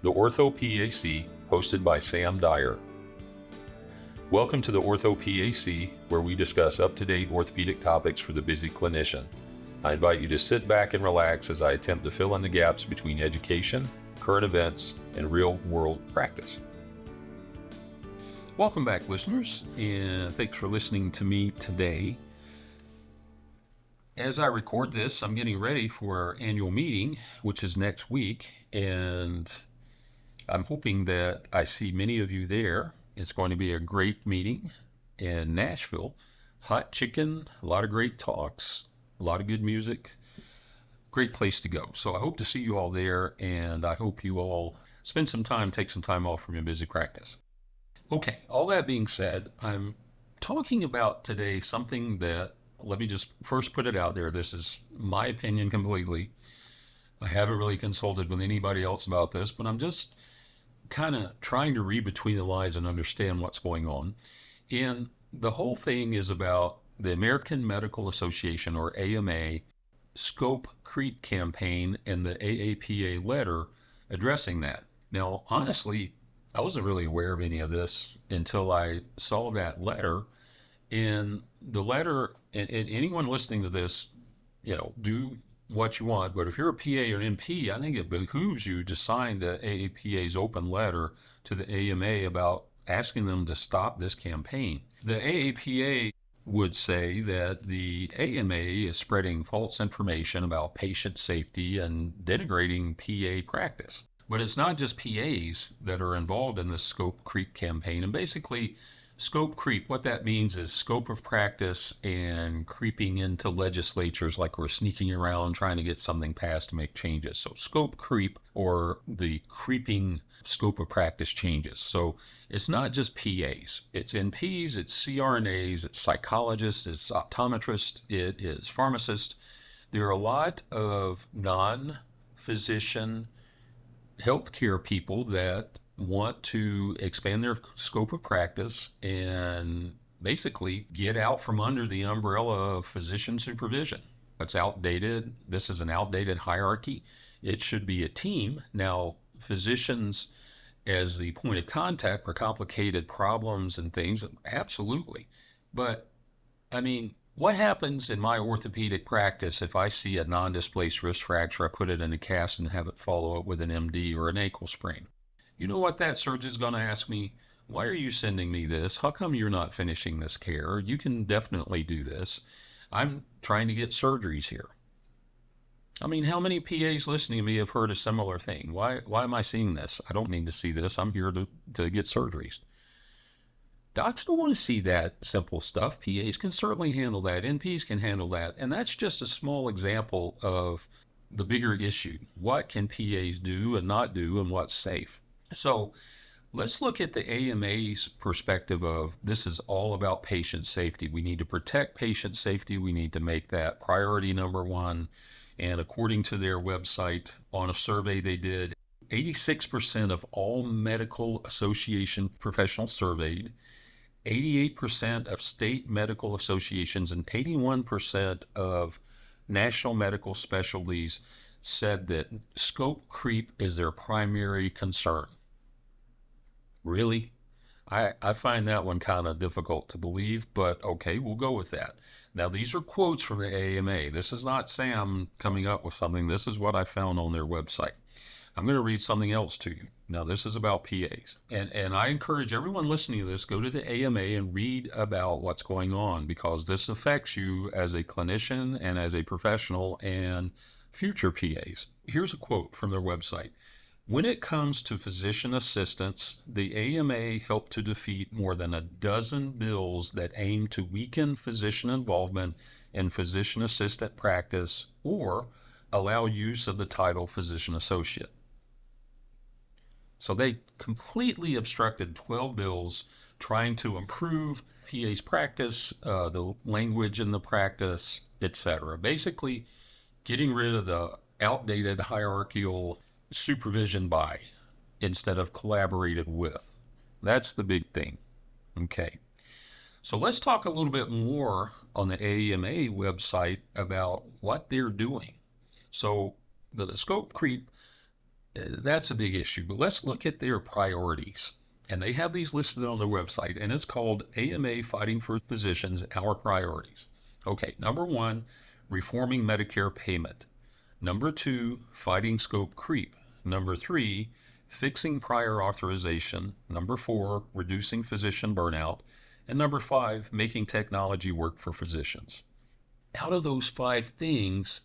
the orthoPAC, hosted by Sam Dyer. Welcome to the orthoPAC, where we discuss up-to-date orthopedic topics for the busy clinician. I invite you to sit back and relax as I attempt to fill in the gaps between education, current events, and real-world practice. Welcome back, listeners, and thanks for listening to me today. As I record this, I'm getting ready for our annual meeting, which is next week, and I'm hoping that I see many of you there. It's going to be a great meeting in Nashville. Hot chicken, a lot of great talks, a lot of good music, great place to go. So I hope to see you all there, and I hope you all spend some time, take some time off from your busy practice. Okay, all that being said, I'm talking about today something that, let me just first put it out there. This is my opinion completely. I haven't really consulted with anybody else about this, but I'm just kind of trying to read between the lines and understand what's going on. And the whole thing is about the American Medical Association, or AMA, Scope Creep campaign and the AAPA letter addressing that. Now, honestly, I wasn't really aware of any of this until I saw that letter. And the letter, and anyone listening to this, do what you want, but if you're a PA or an NP, I think it behooves you to sign the AAPA's open letter to the AMA about asking them to stop this campaign. The AAPA would say that the AMA is spreading false information about patient safety and denigrating PA practice. But it's not just PAs that are involved in this scope creep campaign. And basically, scope creep, what that means is scope of practice and creeping into legislatures, like we're sneaking around trying to get something passed to make changes. So scope creep, or the creeping scope of practice changes. So it's not just PAs, it's NPs, it's CRNAs, it's psychologists, it's optometrists, it is pharmacists. There are a lot of non-physician healthcare people that want to expand their scope of practice and basically get out from under the umbrella of physician supervision. It's outdated. This is an outdated hierarchy. It should be a team. Now, physicians as the point of contact for complicated problems and things, absolutely. But, what happens in my orthopedic practice if I see a non-displaced wrist fracture, I put it in a cast and have it follow up with an MD or an ankle sprain? You know what that surgeon is going to ask me? Why are you sending me this? How come you're not finishing this care? You can definitely do this. I'm trying to get surgeries here. How many PAs listening to me have heard a similar thing? Why am I seeing this? I don't need to see this. I'm here to get surgeries. Docs don't want to see that simple stuff. PAs can certainly handle that. NPs can handle that. And that's just a small example of the bigger issue. What can PAs do and not do, and what's safe? So let's look at the AMA's perspective of this is all about patient safety. We need to protect patient safety. We need to make that priority number one. And according to their website, on a survey they did, 86% of all medical association professionals surveyed, 88% of state medical associations, and 81% of national medical specialties said that scope creep is their primary concern. Really? I find that one kind of difficult to believe, but okay, we'll go with that. Now, these are quotes from the AMA. This is not Sam coming up with something. This is what I found on their website. I'm going to read something else to you. Now, this is about PAs. And I encourage everyone listening to this, go to the AMA and read about what's going on, because this affects you as a clinician and as a professional and future PAs. Here's a quote from their website. When it comes to physician assistants, the AMA helped to defeat more than a dozen bills that aim to weaken physician involvement in physician assistant practice or allow use of the title physician associate. So they completely obstructed 12 bills trying to improve PA's practice, the language in the practice, etc. Basically, getting rid of the outdated hierarchical supervision by instead of collaborated with. That's the big thing. Okay. So let's talk a little bit more on the AMA website about what they're doing. So the scope creep That's a big issue. But let's look at their priorities. And they have these listed on their website, and it's called AMA Fighting for Physicians, Our Priorities. Okay, number one, reforming Medicare payment. Number two, fighting scope creep. Number three, fixing prior authorization. Number four, reducing physician burnout. And number five, making technology work for physicians. Out of those five things,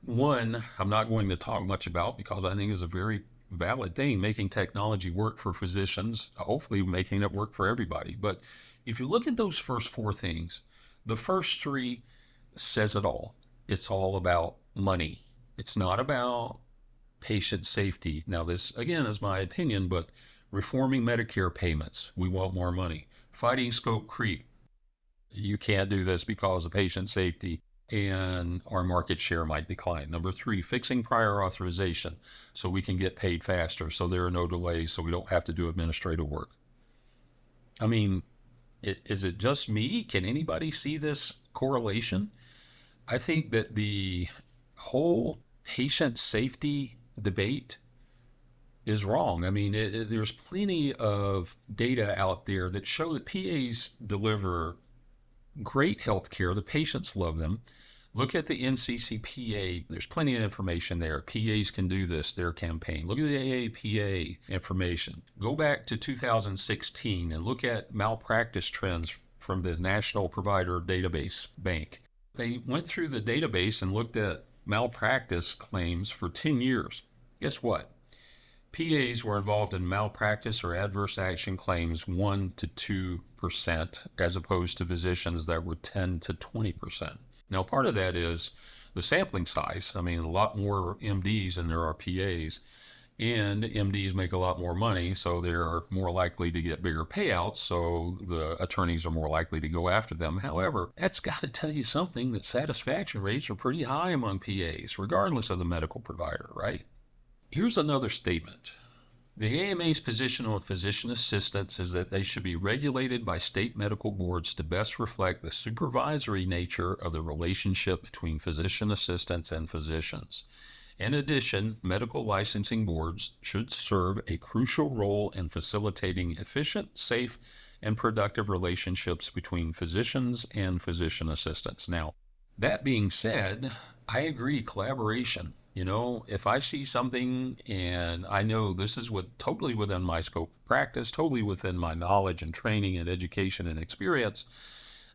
one I'm not going to talk much about because I think is a very valid thing, making technology work for physicians, hopefully making it work for everybody. But if you look at those first four things, the first three says it all. It's all about money. It's not about patient safety. Now, this, again, is my opinion, but reforming Medicare payments, we want more money. Fighting scope creep, you can't do this because of patient safety and our market share might decline. Number three, fixing prior authorization so we can get paid faster, so there are no delays, so we don't have to do administrative work. I mean, is it just me? Can anybody see this correlation? I think that the whole patient safety debate is wrong. I mean, there's plenty of data out there that show that PAs deliver great health care. The patients love them. Look at the NCCPA. There's plenty of information there. PAs can do this, their campaign. Look at the AAPA information. Go back to 2016 and look at malpractice trends from the National Provider Database Bank. They went through the database and looked at malpractice claims for 10 years. Guess what? PAs were involved in malpractice or adverse action claims 1 to 2%, as opposed to physicians that were 10 to 20%. Now, part of that is the sampling size. I mean, a lot more MDs than there are PAs, and MDs make a lot more money, so they're more likely to get bigger payouts, so the attorneys are more likely to go after them. However, that's got to tell you something, that satisfaction rates are pretty high among PAs, regardless of the medical provider, right? Here's another statement. The AMA's position on physician assistants is that they should be regulated by state medical boards to best reflect the supervisory nature of the relationship between physician assistants and physicians. In addition, medical licensing boards should serve a crucial role in facilitating efficient, safe, and productive relationships between physicians and physician assistants. Now, that being said, I agree, collaboration. You know, if I see something and I know this is totally within my scope of practice, totally within my knowledge and training and education and experience,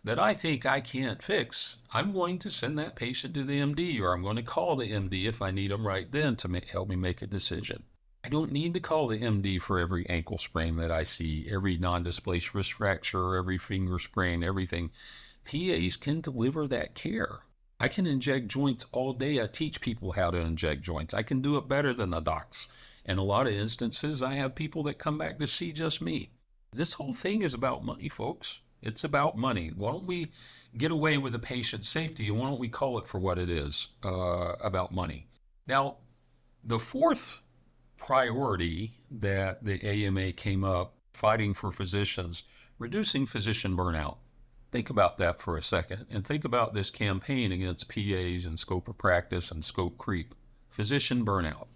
that I think I can't fix, I'm going to send that patient to the MD, or I'm going to call the MD if I need them right then to help me make a decision. I don't need to call the MD for every ankle sprain that I see, every non-displaced wrist fracture, every finger sprain, everything. PAs can deliver that care. I can inject joints all day. I teach people how to inject joints. I can do it better than the docs. In a lot of instances, I have people that come back to see just me. This whole thing is about money, folks. It's about money. Why don't we get away with the patient safety, and why don't we call it for what it is, about money? Now, the fourth priority that the AMA came up, fighting for physicians, reducing physician burnout. Think about that for a second, and think about this campaign against PAs and scope of practice and scope creep, physician burnout.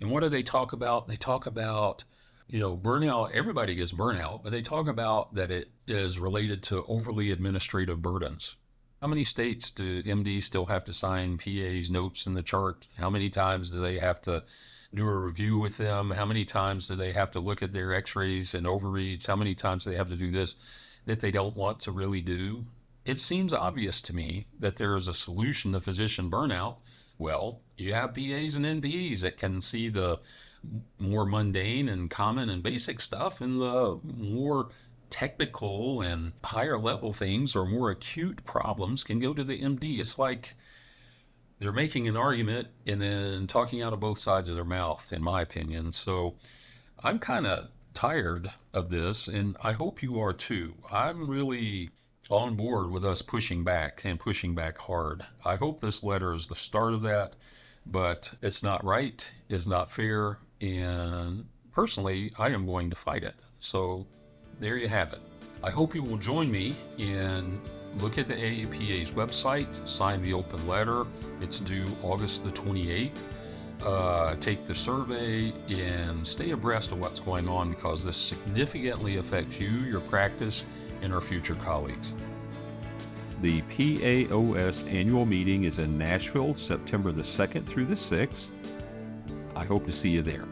And what do they talk about? They talk about, burnout. Everybody gets burnout, but they talk about that it is related to overly administrative burdens. How many states do MDs still have to sign PAs notes in the chart? How many times do they have to do a review with them? How many times do they have to look at their x-rays and overreads? How many times do they have to do this that they don't want to really do? It seems obvious to me that there is a solution to physician burnout. Well, you have PAs and NPs that can see the more mundane and common and basic stuff, and the more technical and higher level things or more acute problems can go to the MD. It's like they're making an argument and then talking out of both sides of their mouth, in my opinion. So I'm kind of tired of this, and I hope you are too. I'm really on board with us pushing back, and pushing back hard. I hope this letter is the start of that, but it's not right, it's not fair, and personally, I am going to fight it. So there you have it. I hope you will join me and look at the AAPA's website, sign the open letter. It's due August the 28th. take the survey and stay abreast of what's going on, because this significantly affects you, your practice, and our future colleagues. The PAOS annual meeting is in Nashville, September the 2nd through the 6th. I hope to see you there.